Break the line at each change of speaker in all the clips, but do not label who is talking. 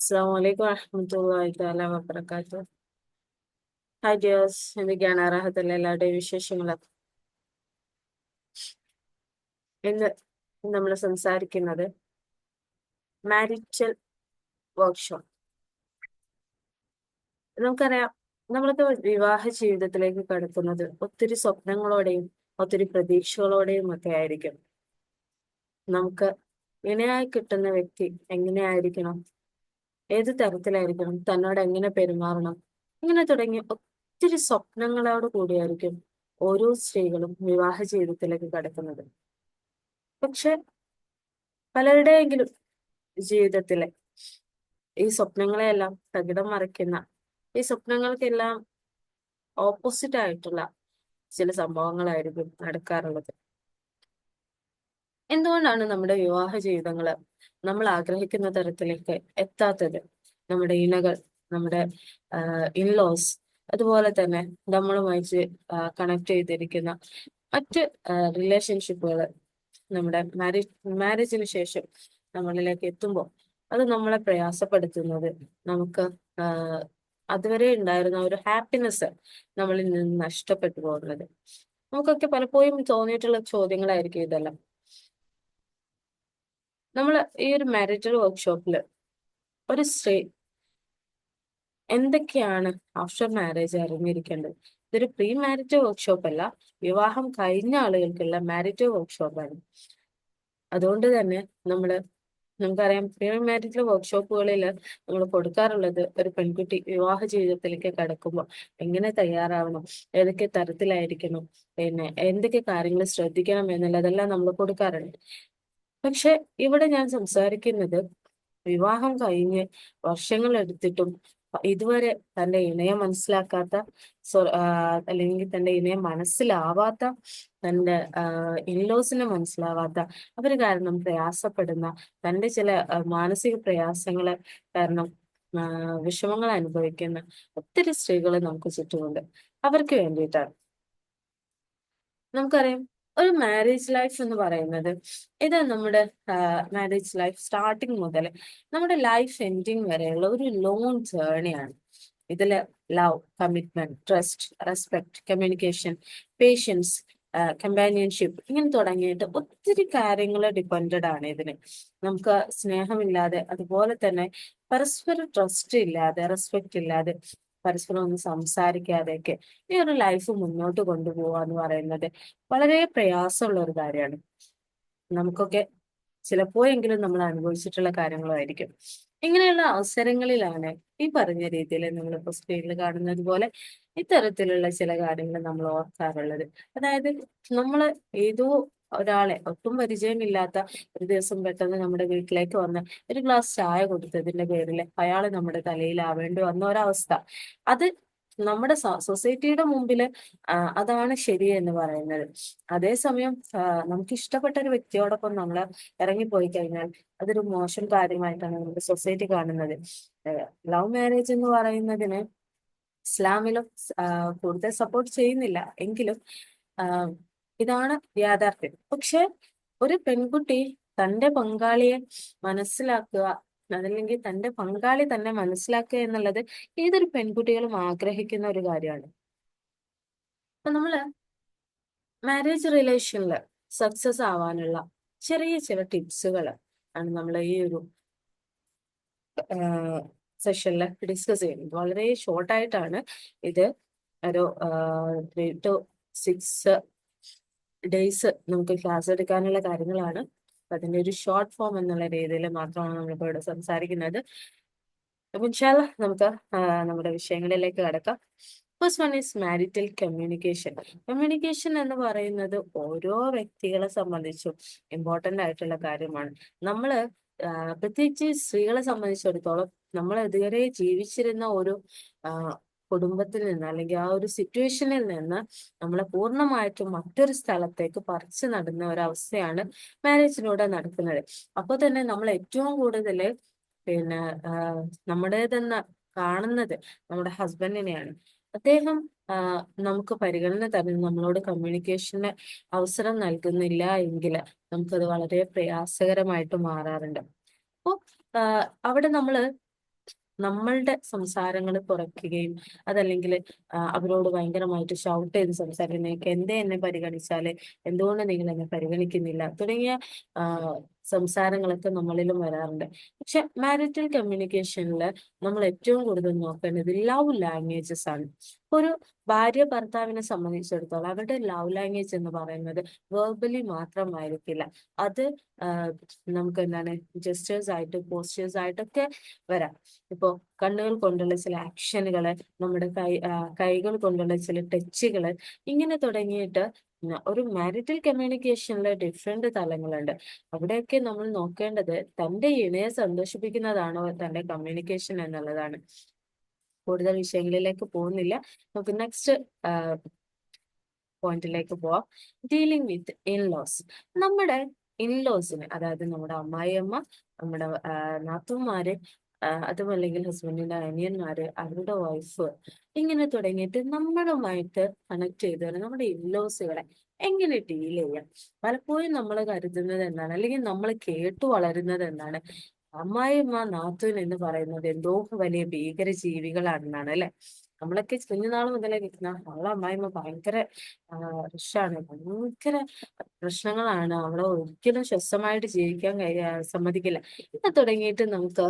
അസ്സലാമു അലൈക്കും വറഹ്മത്തുള്ളാഹി തആല വബറകാതുഹു. ഹായ് ഡിയേഴ്സ്, എന്തൊക്കെയാണ് റാഹത്തല്ലേ എല്ലാവരുടെയും വിശേഷങ്ങളൊക്കെ? ഇന്ന് നമ്മൾ സംസാരിക്കുന്നത് മാരിറ്റൽ വർക്ക്ഷോപ്പ്. നമുക്കറിയാം, നമ്മളൊക്കെ വിവാഹ ജീവിതത്തിലേക്ക് കടക്കുന്നത് ഒത്തിരി സ്വപ്നങ്ങളോടെയും ഒത്തിരി പ്രതീക്ഷകളോടെയും ഒക്കെ ആയിരിക്കും. നമുക്ക് ഇണയായി കിട്ടുന്ന വ്യക്തി എങ്ങനെയായിരിക്കണം, ഏത് തരത്തിലായിരിക്കണം, തന്നോട് എങ്ങനെ പെരുമാറണം, ഇങ്ങനെ തുടങ്ങി ഒത്തിരി സ്വപ്നങ്ങളോട് കൂടിയായിരിക്കും ഓരോ സ്ത്രീകളും വിവാഹ ജീവിതത്തിലേക്ക് കടക്കുന്നത്. പക്ഷെ പലരുടെയെങ്കിലും ജീവിതത്തിലെ ഈ സ്വപ്നങ്ങളെയെല്ലാം തകിടം മറിക്കുന്ന, ഈ സ്വപ്നങ്ങൾക്കെല്ലാം ഓപ്പോസിറ്റ് ആയിട്ടുള്ള ചില സംഭവങ്ങളായിരിക്കും നടക്കാറുള്ളത്. എന്തുകൊണ്ടാണ് നമ്മുടെ വിവാഹ ജീവിതങ്ങള് നമ്മൾ ആഗ്രഹിക്കുന്ന തരത്തിലേക്ക് എത്താത്തത്? നമ്മുടെ ഇണകൾ, നമ്മുടെ ഇൻലോസ്, അതുപോലെ തന്നെ നമ്മളുമായി കണക്ട് ചെയ്തിരിക്കുന്ന മറ്റ് റിലേഷൻഷിപ്പുകൾ നമ്മുടെ മാരേജിന് ശേഷം നമ്മളിലേക്ക് എത്തുമ്പോൾ അത് നമ്മളെ പ്രയാസപ്പെടുത്തുന്നത്, നമുക്ക് അതുവരെ ഉണ്ടായിരുന്ന ഒരു ഹാപ്പിനെസ് നമ്മളിൽ നിന്ന് നഷ്ടപ്പെട്ടു പോകുന്നത്. നമുക്കൊക്കെ പലപ്പോഴും തോന്നിയിട്ടുള്ള ചോദ്യങ്ങളായിരിക്കും ഇതെല്ലാം. നമ്മൾ ഈ ഒരു മാരിറ്റൽ വർക്ക്ഷോപ്പിൽ ഒരു സ്ത്രീ എന്തൊക്കെയാണ് ആഫ്റ്റർ മാരേജ് അറിഞ്ഞിരിക്കേണ്ടത്? ഇതൊരു പ്രീ മാരിറ്റൽ വർക്ക്ഷോപ്പ് അല്ല, വിവാഹം കഴിഞ്ഞ ആളുകൾക്കുള്ള മാരിറ്റൽ വർക്ക്ഷോപ്പാണ്. അതുകൊണ്ട് തന്നെ നമുക്കറിയാം, പ്രീ മാരിറ്റൽ വർക്ക്ഷോപ്പുകളിൽ നമ്മൾ കൊടുക്കാറുള്ളത്, ഒരു പെൺകുട്ടി വിവാഹ ജീവിതത്തിലേക്ക് കടക്കുമ്പോൾ എങ്ങനെ തയ്യാറാവണം, ഏതൊക്കെ തരത്തിലായിരിക്കണം, പിന്നെ എന്തൊക്കെ കാര്യങ്ങൾ ശ്രദ്ധിക്കണം എന്നുള്ളതെല്ലാം നമ്മൾ കൊടുക്കാറുണ്ട്. പക്ഷെ ഇവിടെ ഞാൻ സംസാരിക്കുന്നത്, വിവാഹം കഴിഞ്ഞ് വർഷങ്ങൾ എടുത്തിട്ടും ഇതുവരെ തന്റെ ഇണയെ മനസ്സിലാക്കാത്ത, അല്ലെങ്കിൽ തന്റെ ഇണയെ മനസ്സിലാവാത്ത, തന്റെ ഇൻലോസിനെ മനസ്സിലാവാത്ത, അവര് കാരണം പ്രയാസപ്പെടുന്ന, തന്റെ ചില മാനസിക പ്രയാസങ്ങളെ കാരണം വിഷമങ്ങൾ അനുഭവിക്കുന്ന ഒത്തിരി സ്ത്രീകൾ നമുക്ക് ചുറ്റുമുണ്ട്. അവർക്ക് വേണ്ടിയിട്ടാണ്. നമുക്കറിയാം, ഒരു മാരേജ് ലൈഫ് എന്ന് പറയുന്നത്, ഇത് നമ്മുടെ മാരേജ് ലൈഫ് സ്റ്റാർട്ടിങ് മുതൽ നമ്മുടെ ലൈഫ് എൻഡിങ് വരെയുള്ള ഒരു ലോങ് ജേർണിയാണ്. ഇതില് love, commitment, trust, respect, communication, patience, companionship, ഇങ്ങനെ തുടങ്ങിയിട്ട് ഒത്തിരി കാര്യങ്ങൾ ഡിപ്പെൻഡഡ് ആണ് ഇതിന്. നമുക്ക് സ്നേഹമില്ലാതെ, അതുപോലെ തന്നെ പരസ്പര ട്രസ്റ്റ് ഇല്ലാതെ, റെസ്പെക്ട് ഇല്ലാതെ, പരസ്പരം ഒന്ന് സംസാരിക്കാതെയൊക്കെ ഈ ഒരു ലൈഫ് മുന്നോട്ട് കൊണ്ടുപോവുക എന്ന് പറയുന്നത് വളരെ പ്രയാസമുള്ള ഒരു കാര്യമാണ്. നമുക്കൊക്കെ ചിലപ്പോഴെങ്കിലും നമ്മൾ അനുഭവിച്ചിട്ടുള്ള കാര്യങ്ങളായിരിക്കും. ഇങ്ങനെയുള്ള അവസരങ്ങളിലാണ് ഈ പറഞ്ഞ രീതിയിൽ നമ്മളിപ്പോ സ്ക്രീനിൽ കാണുന്നത് പോലെ ഇത്തരത്തിലുള്ള ചില കാര്യങ്ങൾ നമ്മൾ ഓർക്കാറുള്ളത്. അതായത്, നമ്മൾ ഏതോ ഒരാളെ, ഒട്ടും പരിചയമില്ലാത്ത, ഒരു ദിവസം പെട്ടെന്ന് നമ്മുടെ വീട്ടിലേക്ക് വന്ന് ഒരു ഗ്ലാസ് ചായ കൊടുത്തതിന്റെ പേരിൽ അയാൾ നമ്മുടെ തലയിലാവേണ്ടി വന്ന ഒരവസ്ഥ. അത് നമ്മുടെ സൊസൈറ്റിയുടെ മുമ്പില് അതാണ് ശരി എന്ന് പറയുന്നത്. അതേസമയം നമുക്ക് ഇഷ്ടപ്പെട്ട ഒരു വ്യക്തിയോടൊപ്പം നമ്മൾ ഇറങ്ങിപ്പോയി കഴിഞ്ഞാൽ അതൊരു മോശം കാര്യമായിട്ടാണ് നമ്മുടെ സൊസൈറ്റി കാണുന്നത്. ലവ് മാരേജ് എന്ന് പറയുന്നതിന് ഇസ്ലാമിലും കൂടുതൽ സപ്പോർട്ട് ചെയ്യുന്നില്ല എങ്കിലും ആഹ് ഇതാണ് യാഥാർത്ഥ്യം. പക്ഷെ ഒരു പെൺകുട്ടി തന്റെ പങ്കാളിയെ മനസ്സിലാക്കുക, അതല്ലെങ്കിൽ തന്റെ പങ്കാളി തന്നെ മനസ്സിലാക്കുക എന്നുള്ളത് ഏതൊരു പെൺകുട്ടികളും ആഗ്രഹിക്കുന്ന ഒരു കാര്യമാണ്. അപ്പൊ നമ്മള് മാരേജ് റിലേഷനിൽ സക്സസ് ആവാനുള്ള ചെറിയ ചില ടിപ്സുകൾ ആണ് നമ്മൾ ഈ ഒരു സെഷനിൽ ഡിസ്കസ് ചെയ്യുന്നത്. വളരെ ഷോർട്ടായിട്ടാണ് ഇത്. ഒരു 3 to 6 ഡേയ്സ് നമുക്ക് ക്ലാസ് എടുക്കാനുള്ള കാര്യങ്ങളാണ്. അപ്പൊ അതിന്റെ ഒരു ഷോർട്ട് ഫോം എന്നുള്ള രീതിയിൽ മാത്രമാണ് നമ്മളിപ്പോ ഇവിടെ സംസാരിക്കുന്നത്. അപ്പൊ ഇൻഷാല്ലാ നമുക്ക് നമ്മുടെ വിഷയങ്ങളിലേക്ക് കടക്കാം. First one is marital communication. Communication എന്ന് പറയുന്നത് ഓരോ വ്യക്തികളെ സംബന്ധിച്ചും ഇമ്പോർട്ടന്റ് ആയിട്ടുള്ള കാര്യമാണ്. നമ്മള് പ്രത്യേകിച്ച് സ്ത്രീകളെ സംബന്ധിച്ചിടത്തോളം, നമ്മൾ ഇതുവരെ ജീവിച്ചിരുന്ന ഒരു കുടുംബത്തിൽ നിന്ന്, അല്ലെങ്കിൽ ആ ഒരു സിറ്റുവേഷനിൽ നിന്ന് നമ്മളെ പൂർണ്ണമായിട്ടും മറ്റൊരു സ്ഥലത്തേക്ക് പറിച്ചു നടുന്ന ഒരവസ്ഥയാണ് മാരേജിലൂടെ നടക്കുന്നത്. അപ്പോൾ തന്നെ നമ്മൾ ഏറ്റവും കൂടുതൽ പിന്നെ നമ്മുടേതെന്ന് കാണുന്നത് നമ്മുടെ ഹസ്ബൻഡിനെയാണ്. അദ്ദേഹം നമുക്ക് പരിഗണന തരുന്ന, നമ്മളോട് കമ്മ്യൂണിക്കേഷന് അവസരം നൽകുന്നില്ല എങ്കിൽ നമുക്കത് വളരെ പ്രയാസകരമായിട്ട് മാറാറുണ്ട്. അപ്പോൾ അവിടെ നമ്മള് നമ്മളുടെ സംസാരങ്ങൾ കുറയ്ക്കുകയും അതല്ലെങ്കിൽ അവരോട് ഭയങ്കരമായിട്ട് ഷൗട്ട് ചെയ്ത് സംസാരിക്കുന്നതൊക്കെ എന്തേ എന്നെ പരിഗണിച്ചാല്, എന്തുകൊണ്ട് നിങ്ങൾ എന്നെ പരിഗണിക്കുന്നില്ല തുടങ്ങിയ ആ, സംസാരങ്ങളൊക്കെ നമ്മളിലും വരാറുണ്ട്. പക്ഷെ മാരിറ്റൽ കമ്മ്യൂണിക്കേഷനിൽ നമ്മൾ ഏറ്റവും കൂടുതൽ നോക്കേണ്ടത് ലവ് ലാംഗ്വേജസ് ആണ്. ഒരു ഭാര്യ ഭർത്താവിനെ സംബന്ധിച്ചിടത്തോളം അവരുടെ ലവ് ലാംഗ്വേജ് എന്ന് പറയുന്നത് വേർബലി മാത്രമായിരിക്കില്ല. അത് നമുക്ക് എന്താണ് ജസ്റ്റേഴ്സ് ആയിട്ട് പോസ്റ്റേഴ്സ് ആയിട്ടൊക്കെ വരാം. ഇപ്പോ കണ്ണുകൾ കൊണ്ടുള്ള ചില ആക്ഷനുകള്, നമ്മുടെ കൈകൾ കൊണ്ടുള്ള ചില ടച്ചുകള്, ഇങ്ങനെ തുടങ്ങിയിട്ട് ഒരു മാരിറ്റൽ കമ്മ്യൂണിക്കേഷനിലെ ഡിഫറെന്റ് തലങ്ങളുണ്ട്. അവിടെയൊക്കെ നമ്മൾ നോക്കേണ്ടത് തന്റെ ഇണയെ സന്തോഷിപ്പിക്കുന്നതാണോ തന്റെ കമ്മ്യൂണിക്കേഷൻ എന്നുള്ളതാണ്. കൂടുതൽ വിഷയങ്ങളിലേക്ക് പോകുന്നില്ല. നമുക്ക് നെക്സ്റ്റ് പോയിന്റിലേക്ക് പോവാം. Dealing with in-laws. നമ്മുടെ ഇൻലോസിന്, അതായത് നമ്മുടെ അമ്മായിയമ്മ, നമ്മുടെ നാത്തൂന്മാര്, അതുമല്ലെങ്കിൽ ഹസ്ബൻഡിന്റെ അനിയന്മാര്, അവരുടെ വൈഫ്, ഇങ്ങനെ തുടങ്ങിയിട്ട് നമ്മളുമായിട്ട് കണക്ട് ചെയ്ത് നമ്മുടെ ഇൻലോസുകളെ എങ്ങനെ ഡീൽ ചെയ്യാം. പലപ്പോഴും നമ്മൾ കരുതുന്നത് എന്താണ്, അല്ലെങ്കിൽ നമ്മൾ കേട്ടു വളരുന്നത് എന്താണ്, അമ്മായിയമ്മ നാത്തൂൻ എന്ന് പറയുന്നത് എന്തോ വലിയ ഭീകര ജീവികളാണെന്നാണ് അല്ലെ. നമ്മളൊക്കെ കുഞ്ഞുനാൾ മുതലേ കേൾക്കുന്ന അവളെ അമ്മായിമ്മ ഭയങ്കര റിഷാണ്, ഭയങ്കര പ്രശ്നങ്ങളാണ്, അവളെ ഒരിക്കലും സ്വസ്ഥമായിട്ട് ജീവിക്കാൻ സമ്മതിക്കില്ല എന്ന് തുടങ്ങിയിട്ട് നമുക്ക്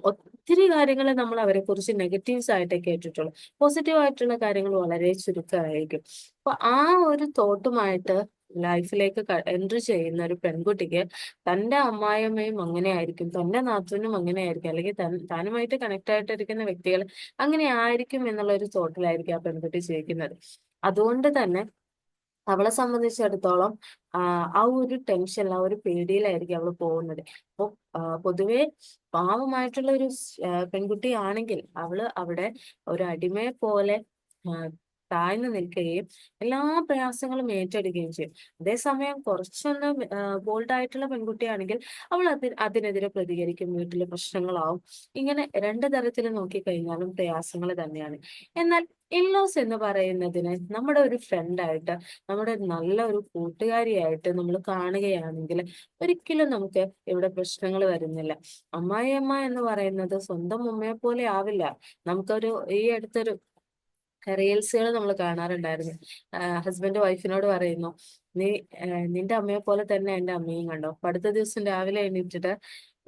ഒത്തിരി കാര്യങ്ങൾ നമ്മൾ അവരെ കുറിച്ച് നെഗറ്റീവ്സ് ആയിട്ടേ കേട്ടിട്ടുള്ളൂ. പോസിറ്റീവ് ആയിട്ടുള്ള കാര്യങ്ങൾ വളരെ ചുരുക്കമായിരിക്കും. അപ്പൊ ആ ഒരു തോട്ടുമായിട്ട് ലൈഫിലേക്ക് എൻട്രി ചെയ്യുന്ന ഒരു പെൺകുട്ടിക്ക് തന്റെ അമ്മായിയമ്മയും അങ്ങനെ ആയിരിക്കും, തന്റെ നാത്തൂനും അങ്ങനെ ആയിരിക്കും, അല്ലെങ്കിൽ താനുമായിട്ട് കണക്ട് ആയിട്ടിരിക്കുന്ന വ്യക്തികൾ അങ്ങനെ ആയിരിക്കും എന്നുള്ള ഒരു തോട്ടിലായിരിക്കും ആ പെൺകുട്ടി ജീവിക്കുന്നത്. അതുകൊണ്ട് തന്നെ അവളെ സംബന്ധിച്ചിടത്തോളം ആ ഒരു ടെൻഷൻ, ആ ഒരു പേടിയിലായിരിക്കും അവൾ പോകുന്നത്. അപ്പൊ പൊതുവെ പാവമായിട്ടുള്ള ഒരു പെൺകുട്ടി ആണെങ്കിൽ അവള് അവിടെ ഒരു അടിമയെ പോലെ ആ, താഴ്ന്നു നിൽക്കുകയും എല്ലാ പ്രയാസങ്ങളും ഏറ്റെടുക്കുകയും ചെയ്യും. അതേസമയം കുറച്ചൊന്ന് ബോൾഡ് ആയിട്ടുള്ള പെൺകുട്ടിയാണെങ്കിൽ അവൾ അതിനെതിരെ പ്രതികരിക്കും, വീട്ടിലെ പ്രശ്നങ്ങളാവും. ഇങ്ങനെ രണ്ട് തരത്തിൽ നോക്കിക്കഴിഞ്ഞാലും പ്രയാസങ്ങൾ തന്നെയാണ്. എന്നാൽ ഇൻലോസ് എന്ന് പറയുന്നതിന് നമ്മുടെ ഒരു ഫ്രണ്ടായിട്ട്, നമ്മുടെ നല്ല ഒരു കൂട്ടുകാരിയായിട്ട് നമ്മൾ കാണുകയാണെങ്കിൽ ഒരിക്കലും നമുക്ക് ഇവിടെ പ്രശ്നങ്ങൾ വരുന്നില്ല. അമ്മായിയമ്മ എന്ന് പറയുന്നത് സ്വന്തം ഉമ്മയെ പോലെ ആവില്ല. നമുക്കൊരു ഈ അടുത്തൊരു റീൽസുകൾ നമ്മൾ കാണാറുണ്ടായിരുന്നു. ഹസ്ബൻഡ് വൈഫിനോട് പറയുന്നു, നീ നിന്റെ അമ്മയെ പോലെ തന്നെ എന്റെ അമ്മയും കണ്ടോ. അപ്പൊ അടുത്ത ദിവസം രാവിലെ എണീറ്റിട്ട്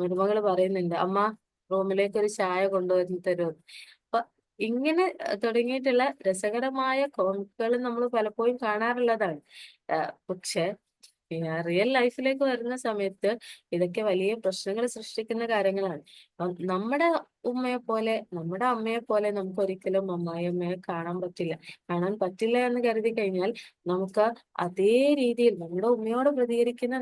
മരുമകള് പറയുന്നുണ്ട്, അമ്മ റൂമിലേക്ക് ഒരു ചായ കൊണ്ടുവന്ന് തരുമോ. അപ്പൊ ഇങ്ങനെ തുടങ്ങിയിട്ടുള്ള രസകരമായ കോമിക്കുകൾ നമ്മൾ പലപ്പോഴും കാണാറുള്ളതാണ്. പക്ഷെ റിയൽ ലൈഫിലേക്ക് വരുന്ന സമയത്ത് ഇതൊക്കെ വലിയ പ്രശ്നങ്ങൾ സൃഷ്ടിക്കുന്ന കാര്യങ്ങളാണ്. അപ്പം നമ്മുടെ ഉമ്മയെ പോലെ, നമ്മുടെ അമ്മയെ പോലെ നമുക്ക് ഒരിക്കലും അമ്മായിയമ്മയെ കാണാൻ പറ്റില്ല എന്ന് കരുതി കഴിഞ്ഞാൽ നമുക്ക് അതേ രീതിയിൽ നമ്മുടെ ഉമ്മയോട് പ്രതികരിക്കുന്ന,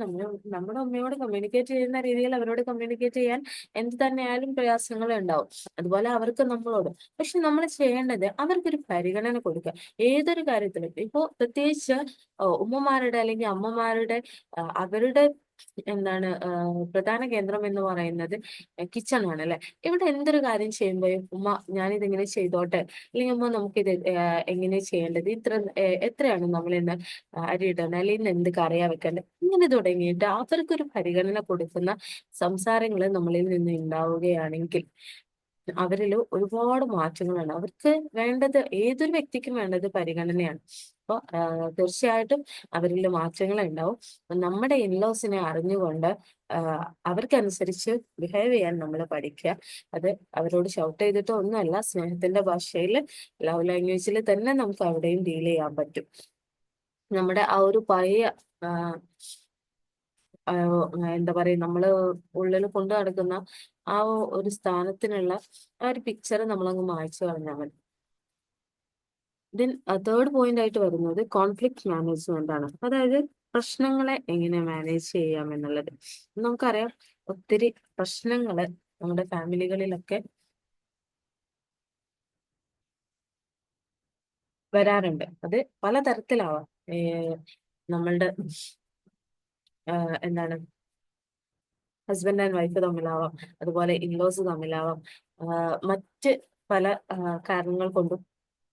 നമ്മുടെ ഉമ്മയോട് കമ്മ്യൂണിക്കേറ്റ് ചെയ്യുന്ന രീതിയിൽ അവരോട് കമ്മ്യൂണിക്കേറ്റ് ചെയ്യാൻ എന്ത് തന്നെയായാലും പ്രയാസങ്ങൾ ഉണ്ടാവും. അതുപോലെ അവർക്ക് നമ്മളോട്. പക്ഷെ നമ്മൾ ചെയ്യേണ്ടത് അവർക്കൊരു പരിഗണന കൊടുക്കുക. ഏതൊരു കാര്യത്തിലും ഇപ്പോ പ്രത്യേകിച്ച് ഉമ്മമാരുടെ അല്ലെങ്കിൽ അമ്മമാരുടെ അവരുടെ എന്താണ് പ്രധാന കേന്ദ്രം എന്ന് പറയുന്നത് കിച്ചൺ ആണ് അല്ലെ. ഇവിടെ എന്തൊരു കാര്യം ചെയ്യുമ്പോഴും ഉമ്മ ഞാനിതിങ്ങനെ ചെയ്തോട്ടെ, അല്ലെങ്കിൽ ഉമ്മ നമുക്കിത് എങ്ങനെ ചെയ്യേണ്ടത്, എത്രയാണ് നമ്മൾ ഇന്ന് അരി ഇടണം, അല്ലെങ്കിൽ ഇന്ന് എന്ത് കറിയാ വെക്കേണ്ടത്, ഇങ്ങനെ തുടങ്ങിയിട്ട് അവർക്കൊരു പരിഗണന കൊടുക്കുന്ന സംസാരങ്ങൾ നമ്മളിൽ നിന്ന് ഉണ്ടാവുകയാണെങ്കിൽ അവരിൽ ഒരുപാട് മാറ്റങ്ങളാണ്. അവർക്ക് വേണ്ടത്, ഏതൊരു വ്യക്തിക്കും വേണ്ടത് പരിഗണനയാണ്. അപ്പൊ തീർച്ചയായിട്ടും അവരിൽ മാറ്റങ്ങൾ ഉണ്ടാവും. നമ്മുടെ ഇൻലോസിനെ അറിഞ്ഞുകൊണ്ട് അവർക്കനുസരിച്ച് ബിഹേവ് ചെയ്യാൻ നമ്മൾ പഠിക്കുക. അത് അവരോട് ഷൗട്ട് ചെയ്തിട്ടോ ഒന്നുമല്ല, സ്നേഹത്തിന്റെ ഭാഷയിൽ, ലവ് ലാംഗ്വേജിൽ തന്നെ നമുക്ക് അവിടെയും ഡീൽ ചെയ്യാൻ പറ്റും. നമ്മുടെ ആ ഒരു പഴയ ആ, ആ, എന്താ പറയാ, നമ്മള് ഉള്ളിൽ കൊണ്ടു നടക്കുന്ന ആ ഒരു സ്ഥാനത്തിനുള്ള ആ ഒരു പിക്ചർ നമ്മളങ്ങ് മായ്ച്ചു കളഞ്ഞാൽ മതി. ദെൻ തേർഡ് പോയിന്റ് ആയിട്ട് വരുന്നത് കോൺഫ്ലിക്ട് മാനേജ്മെന്റ് ആണ്. അതായത് പ്രശ്നങ്ങളെ എങ്ങനെ മാനേജ് ചെയ്യാം എന്നുള്ളത്. നമുക്കറിയാം ഒത്തിരി പ്രശ്നങ്ങള് നമ്മുടെ ഫാമിലികളിലൊക്കെ വരാറുണ്ട്. അത് പലതരത്തിലാവാം. നമ്മളുടെ എന്താണ് ഹസ്ബൻഡ് ആൻഡ് വൈഫ് തമ്മിലാവാം, അതുപോലെ ഇൻലോസ് തമ്മിലാവാം, മറ്റ് പല കാരണങ്ങൾ കൊണ്ടും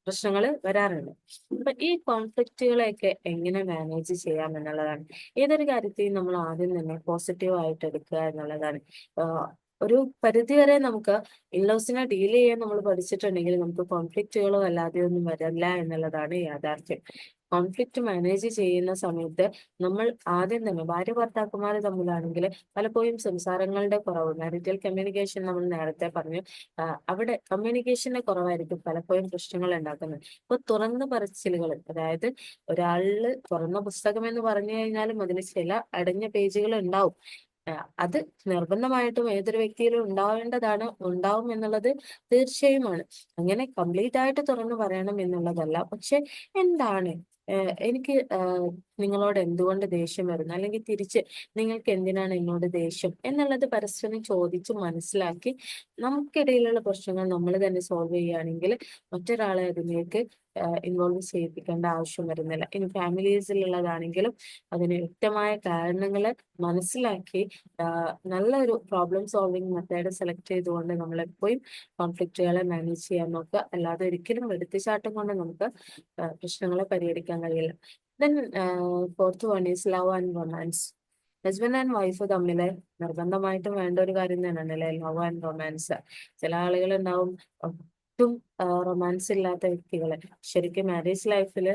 പ്രശ്നങ്ങൾ വരാറുണ്ട്. അപ്പൊ ഈ കോൺഫ്ലിക്റ്റുകളെയൊക്കെ എങ്ങനെ മാനേജ് ചെയ്യാം എന്നുള്ളതാണ്. ഏതൊരു കാര്യത്തെയും നമ്മൾ ആദ്യം തന്നെ പോസിറ്റീവ് ആയിട്ട് എടുക്കുക എന്നുള്ളതാണ്. ഒരു പരിധിവരെ നമുക്ക് ഇൻലോസിനെ ഡീൽ ചെയ്യാൻ നമ്മൾ പഠിച്ചിട്ടുണ്ടെങ്കിൽ നമുക്ക് കോൺഫ്ലിക്റ്റുകളോ അല്ലാതെ ഒന്നും വരില്ല എന്നുള്ളതാണ് യാഥാർത്ഥ്യം. കോൺഫ്ലിക്റ്റ് മാനേജ് ചെയ്യുന്ന സമയത്ത് നമ്മൾ ആദ്യം തന്നെ ഭാര്യ ഭർത്താക്കന്മാർ തമ്മിലാണെങ്കിൽ പലപ്പോഴും സംസാരങ്ങളുടെ കുറവ്, മാരിറ്റൽ കമ്മ്യൂണിക്കേഷൻ നമ്മൾ നേരത്തെ പറഞ്ഞു, അവിടെ കമ്മ്യൂണിക്കേഷന്റെ കുറവായിരിക്കും പലപ്പോഴും പ്രശ്നങ്ങൾ ഉണ്ടാക്കുന്നത്. ഇപ്പൊ തുറന്ന പറച്ചിലുകൾ, അതായത് ഒരാളില് തുറന്ന പുസ്തകം എന്ന് പറഞ്ഞു കഴിഞ്ഞാലും അതിന് ചില അടഞ്ഞ പേജുകൾ ഉണ്ടാവും. അത് നിർബന്ധമായിട്ടും ഏതൊരു വ്യക്തിയിലും ഉണ്ടാവേണ്ടതാണ്, ഉണ്ടാവും എന്നുള്ളത് തീർച്ചയുമാണ്. അങ്ങനെ കംപ്ലീറ്റ് ആയിട്ട് തുറന്നു പറയണം എന്നുള്ളതല്ല. പക്ഷെ എന്താണ് എനിക്ക് നിങ്ങളോട് എന്തുകൊണ്ട് ദേഷ്യം വരുന്നു, അല്ലെങ്കിൽ തിരിച്ച് നിങ്ങൾക്ക് എന്തിനാണ് എന്നോട് ദേഷ്യം എന്നുള്ളത് പരസ്പരം ചോദിച്ച് മനസ്സിലാക്കി നമുക്കിടയിലുള്ള പ്രശ്നങ്ങൾ നമ്മൾ തന്നെ സോൾവ് ചെയ്യുകയാണെങ്കിൽ മറ്റൊരാളെ അതിലേക്ക് ഇൻവോൾവ് ചെയ്യിപ്പിക്കേണ്ട ആവശ്യം വരുന്നില്ല. ഇനി ഫാമിലീസിലുള്ളതാണെങ്കിലും അതിന് വ്യക്തമായ കാരണങ്ങൾ മനസ്സിലാക്കി നല്ലൊരു പ്രോബ്ലം സോൾവിങ് മെത്തേഡ് സെലക്ട് ചെയ്തുകൊണ്ട് നമ്മൾ എപ്പോഴും കോൺഫ്ലിക്റ്റുകളെ മാനേജ് ചെയ്യാൻ നോക്കുക. അല്ലാതെ ഒരിക്കലും എടുത്തുചാട്ടം കൊണ്ട് നമുക്ക് പ്രശ്നങ്ങളെ പരിഹരിക്കാൻ കഴിയില്ല. Then fourth one is love and romance. Husband and wife തമ്മില് നിർബന്ധമായിട്ടും വേണ്ട ഒരു കാര്യം തന്നെയാണ് അല്ലെ, ലവ് ആൻഡ് റൊമാൻസ്. ചില ആളുകൾ ഉണ്ടാവും ഒട്ടും റൊമാൻസ് ഇല്ലാത്ത വ്യക്തികള്. ശരിക്കും മാരേജ് ലൈഫില്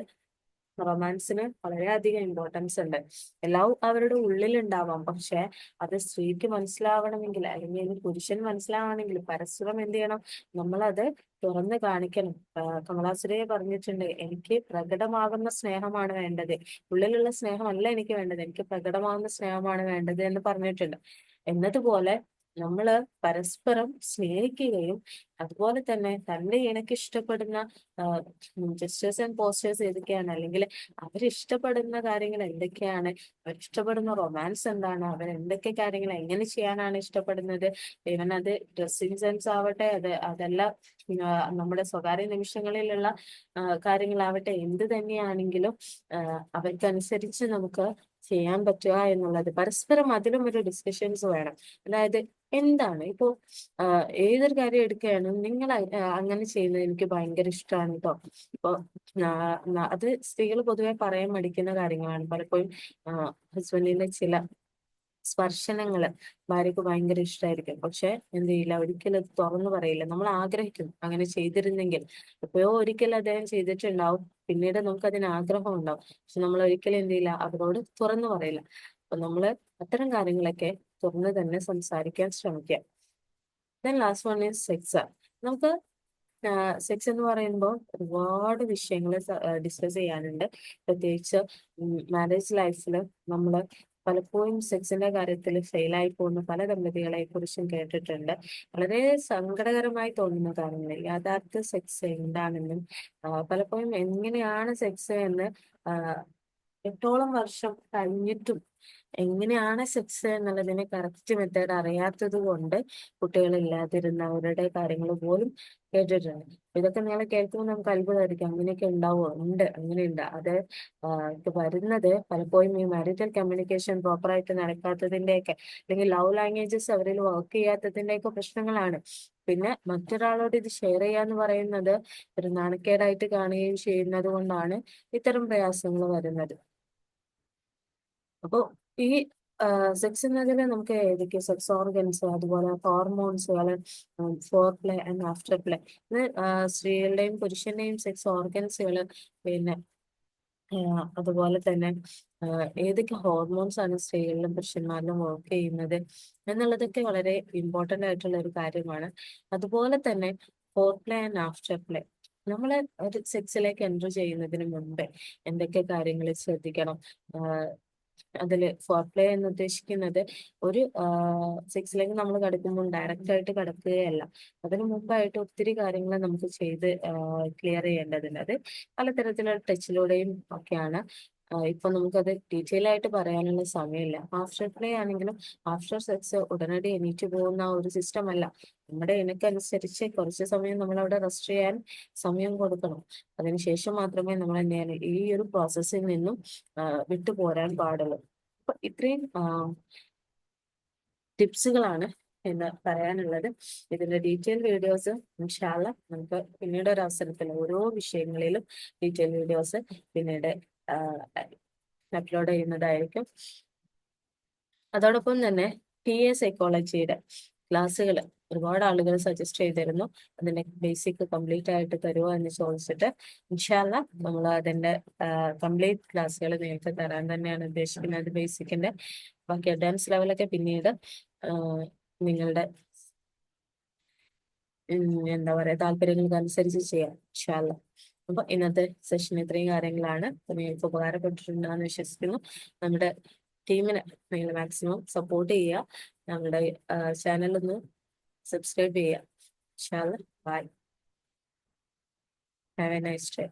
റൊമാൻസിന് വളരെയധികം ഇമ്പോർട്ടൻസ് ഉണ്ട്. എല്ലാം അവരുടെ ഉള്ളിലുണ്ടാവാം, പക്ഷെ അത് സ്ത്രീക്ക് മനസ്സിലാവണമെങ്കിൽ, അല്ലെങ്കിൽ ഒരു പുരുഷൻ മനസ്സിലാവണമെങ്കിൽ പരസ്പരം എന്ത് ചെയ്യണം, നമ്മളത് തുറന്ന് കാണിക്കണം. കമലാസുരയ്യ പറഞ്ഞിട്ടുണ്ട്, എനിക്ക് പ്രകടമാകുന്ന സ്നേഹമാണ് വേണ്ടത്, ഉള്ളിലുള്ള സ്നേഹമല്ല എനിക്ക് വേണ്ടത്, എനിക്ക് പ്രകടമാകുന്ന സ്നേഹമാണ് വേണ്ടത് എന്ന് പറഞ്ഞിട്ടുണ്ട്. എന്നതുപോലെ നമ്മള് പരസ്പരം സ്നേഹിക്കുകയും അതുപോലെ തന്നെ തന്റെ ഇണക്ക് ഇഷ്ടപ്പെടുന്ന ജസ്റ്റേഴ്സ് ആൻഡ് പോസ്റ്റേഴ്സ് ഏതൊക്കെയാണ്, അല്ലെങ്കിൽ അവരിഷ്ടപ്പെടുന്ന കാര്യങ്ങൾ എന്തൊക്കെയാണ്, അവരിഷ്ടപ്പെടുന്ന റൊമാൻസ് എന്താണ്, അവർ എന്തൊക്കെ കാര്യങ്ങൾ എങ്ങനെ ചെയ്യാനാണ് ഇഷ്ടപ്പെടുന്നത്, ഈവൻ അത് ഡ്രസ്സിങ് സെൻസ് ആവട്ടെ, അതല്ല നമ്മുടെ സ്വകാര്യ നിമിഷങ്ങളിലുള്ള കാര്യങ്ങളാവട്ടെ, എന്ത് തന്നെയാണെങ്കിലും അവർക്കനുസരിച്ച് നമുക്ക് ചെയ്യാൻ പറ്റുക എന്നുള്ളത്, പരസ്പരം അതിലും ഒരു ഡിസ്കഷൻസ് വേണം. അതായത് എന്താണ് ഇപ്പോ ഏതൊരു കാര്യം എടുക്കുകയാണ്, നിങ്ങൾ അങ്ങനെ ചെയ്യുന്നത് എനിക്ക് ഭയങ്കര ഇഷ്ടമാണ് കേട്ടോ. ഇപ്പൊ അത് സ്ത്രീകൾ പൊതുവെ പറയാൻ മടിക്കുന്ന കാര്യങ്ങളാണ്. പലപ്പോഴും ഹസ്ബൻഡിന്റെ ചില സ്പർശനങ്ങള് ഭാര്യക്ക് ഭയങ്കര ഇഷ്ടമായിരിക്കും, പക്ഷെ എന്ത് ചെയ്യില്ല, ഒരിക്കലും അത് തുറന്നു പറയില്ല. നമ്മൾ ആഗ്രഹിക്കും അങ്ങനെ ചെയ്തിരുന്നെങ്കിൽ, എപ്പോഴോ ഒരിക്കൽ അദ്ദേഹം ചെയ്തിട്ടുണ്ടാവും, പിന്നീട് നമുക്ക് അതിന് ആഗ്രഹം ഉണ്ടാവും, പക്ഷെ നമ്മൾ ഒരിക്കലും എന്ത് ചെയ്യില്ല, അവരോട് തുറന്നു പറയില്ല. അപ്പൊ നമ്മള് അത്തരം കാര്യങ്ങളൊക്കെ തുറന്ന് തന്നെ സംസാരിക്കാൻ ശ്രമിക്കുക. Then last one is sex. നമുക്ക് സെക്സ് എന്ന് പറയുമ്പോൾ ഒരുപാട് വിഷയങ്ങൾ ഡിസ്കസ് ചെയ്യാനുണ്ട്. പ്രത്യേകിച്ച് മാരേജ് ലൈഫിൽ നമ്മൾ പലപ്പോഴും സെക്സിന്റെ കാര്യത്തിൽ ഫെയിലായി പോകുന്ന പല ദമ്പതികളെ കുറിച്ചും കേട്ടിട്ടുണ്ട്. വളരെ സങ്കടകരമായി തോന്നുന്ന കാര്യങ്ങൾ, യഥാർത്ഥ സെക്സ് എന്താണെന്നും പലപ്പോഴും എങ്ങനെയാണ് സെക്സ് എന്ന് എട്ടോളം വർഷം കഴിഞ്ഞിട്ടും എങ്ങനെയാണ് സെക്സ് എന്നുള്ളതിനെ കറക്റ്റ് മെത്തേഡ് അറിയാത്തത് കൊണ്ട് കുട്ടികളില്ലാതിരുന്നവരുടെ കാര്യങ്ങൾ പോലും കേട്ടിട്ടുണ്ട്. ഇതൊക്കെ നിങ്ങൾ കേൾക്കുമ്പോൾ നമുക്ക് അത്ഭുതമായിരിക്കും, അങ്ങനെയൊക്കെ ഉണ്ടാവുമോ? ഉണ്ട്, അങ്ങനെയുണ്ട്. അത് ഇത് വരുന്നത് പലപ്പോഴും ഈ മാരിറ്റൽ കമ്മ്യൂണിക്കേഷൻ പ്രോപ്പറായിട്ട് നടക്കാത്തതിന്റെയൊക്കെ, അല്ലെങ്കിൽ ലവ് ലാംഗ്വേജസ് അവരിൽ വർക്ക് ചെയ്യാത്തതിന്റെയൊക്കെ പ്രശ്നങ്ങളാണ്. പിന്നെ മറ്റൊരാളോട് ഇത് ഷെയർ ചെയ്യാന്ന് പറയുന്നത് ഒരു നാണക്കേടായിട്ട് കാണുകയും ചെയ്യുന്നത് കൊണ്ടാണ് ഇത്തരം പ്രയാസങ്ങൾ വരുന്നത്. അപ്പോ ഈ സെക്സ് എന്നതിൽ നമുക്ക് ഏതൊക്കെ സെക്സ് ഓർഗൻസ്, അതുപോലെ ഹോർമോൺസുകൾ, foreplay and afterplay, ഇത് സ്ത്രീകളുടെയും പുരുഷന്റെയും സെക്സ് ഓർഗൻസുകൾ, പിന്നെ അതുപോലെ തന്നെ ഏതൊക്കെ ഹോർമോൺസ് ആണ് സ്ത്രീകളിലും പുരുഷന്മാരിലും വർക്ക് ചെയ്യുന്നത് എന്നുള്ളതൊക്കെ വളരെ ഇമ്പോർട്ടന്റ് ആയിട്ടുള്ള ഒരു കാര്യമാണ്. അതുപോലെ തന്നെ foreplay and afterplay, നമ്മള് ഒരു സെക്സിലേക്ക് എൻ്റർ ചെയ്യുന്നതിന് മുമ്പ് എന്തൊക്കെ കാര്യങ്ങൾ ശ്രദ്ധിക്കണം. അതില് ഫോർ പ്ലേ എന്ന് ഉദ്ദേശിക്കുന്നത് ഒരു സെക്സിലേക്ക് നമ്മൾ കടക്കുമ്പോൾ ഡയറക്റ്റ് ആയിട്ട് കടക്കുകയല്ല, അതിനു മുമ്പായിട്ട് ഒത്തിരി കാര്യങ്ങൾ നമുക്ക് ചെയ്ത് ക്ലിയർ ചെയ്യേണ്ടതുണ്ട്. അത് പലതരത്തിലുള്ള ടച്ചിലൂടെയും ഒക്കെയാണ്. ഇപ്പൊ നമുക്കത് ഡീറ്റെയിൽ ആയിട്ട് പറയാനുള്ള സമയമില്ല. ആഫ്റ്റർ പ്ലേ ആണെങ്കിലും ആഫ്റ്റർ സെക്സ് ഉടനടി എണീറ്റ് പോകുന്ന ഒരു സിസ്റ്റം അല്ല. നമ്മുടെ ഇണക്കനുസരിച്ച് കുറച്ച് സമയം നമ്മൾ അവിടെ റെസ്റ്റ് ചെയ്യാൻ സമയം കൊടുക്കണം. അതിനുശേഷം മാത്രമേ നമ്മൾ എന്ത് ചെയ്യാൻ ഈ ഒരു പ്രോസസ്സിൽ നിന്നും വിട്ടുപോരാൻ പാടുള്ളൂ. അപ്പൊ ഇത്രയും ടിപ്സുകളാണ് എന്ന് പറയാനുള്ളത്. ഇതിന്റെ ഡീറ്റെയിൽ വീഡിയോസ് ഇൻഷാ അല്ലാഹ് നമുക്ക് പിന്നീട് ഒരു അവസരത്തിൽ ഓരോ വിഷയങ്ങളിലും ഡീറ്റെയിൽ വീഡിയോസ് പിന്നീട് അപ്ലോഡ് ചെയ്യുന്നതായിരിക്കും. അതോടൊപ്പം തന്നെ PA സൈക്കോളജിയുടെ ക്ലാസ്സുകൾ ഒരുപാട് ആളുകൾ സജസ്റ്റ് ചെയ്തിരുന്നു. അതിന്റെ ബേസിക് കംപ്ലീറ്റ് ആയിട്ട് തരുമോ എന്ന് ചോദിച്ചിട്ട് ഇൻഷാല്ല നമ്മൾ അതിന്റെ കംപ്ലീറ്റ് ക്ലാസ്സുകൾ നിങ്ങൾക്ക് തരാൻ തന്നെയാണ് ഉദ്ദേശിക്കുന്നത്. ബേസിക്കിന്റെ ബാക്കി അഡ്വാൻസ് ലെവലൊക്കെ പിന്നീട് നിങ്ങളുടെ എന്താ പറയാ താല്പര്യങ്ങൾക്ക് അനുസരിച്ച് ചെയ്യാം ഇൻഷാല്ല. അപ്പൊ ഇന്നത്തെ സെഷൻ ഇത്രയും കാര്യങ്ങളാണ്. നിങ്ങൾക്ക് ഉപകാരപ്പെട്ടിട്ടുണ്ടെന്ന് വിശ്വസിക്കുന്നു. നമ്മുടെ ടീമിനെ നിങ്ങൾ മാക്സിമം സപ്പോർട്ട് ചെയ്യുക. നമ്മുടെ ചാനൽ ഒന്ന് സബ്സ്ക്രൈബ് ചെയ്യുക. ഇൻഷാല്ല. Bye. Have a nice day.